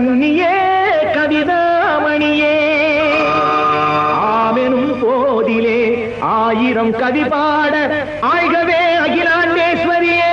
கன்னியே கவிதாமணியே ஆமெனும் போதிலே ஆயிரம் கவி பாட ஆழ்கவே அகிலாண்டேஸ்வரியே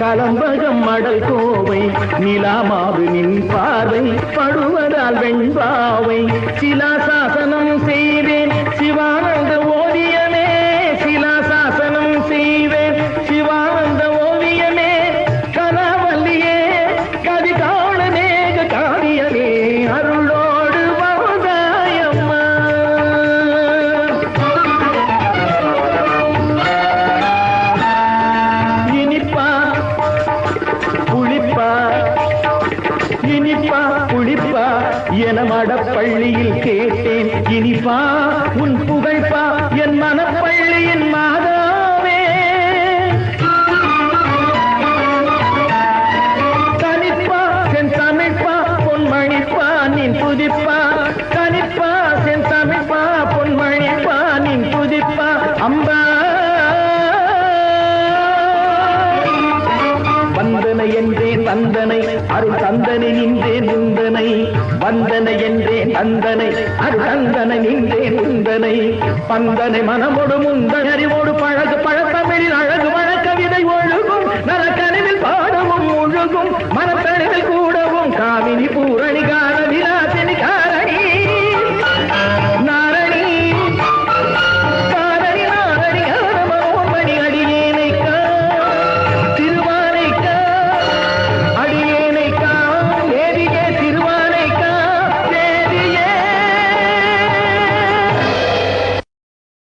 கலம்பகம் மடல் கோவை நிலாமாவு நின் பார்வை படுவதால் வெண்பாவை சிலாசாசனம் செய்வேன் சிவானந்த ஓவியமே சிலாசாசனம் செய்வேன் சிவானந்த ஓவியமே கனவல்லியே கவி காண மேக காரியமே அருளோடு வருதாயம்மா இனிப்பா புளிப்பா என மடப்பள்ளியில் கேட்டேன் இனிப்பா உன் புகழ்ப்பா என் மனப்பள்ளியின் மாதாவே கனிப்பா சென் தமிழ்ப்பா பொன்மணிப்பா நின் புதிப்பா கனிப்பா சென் தமிழ்ப்பா பொன்மணிப்பா நின் புதிப்பா அம்பா வந்தனை என்றேன் தந்தனை அருள் தந்தனை நின்றேன் முந்தனை வந்தனை என்றேன் தந்தனை அருள் தந்தனை நின்றேன் முந்தனை பந்தனை மனமோடு முந்தன் அறிவோடு பழகு பழத்தமிழில் அழகு வழக்கவிதை ஒழுகும் நலக்கனிவில் பாடவும் ஒழுகும் மனத்தனிவில் கூட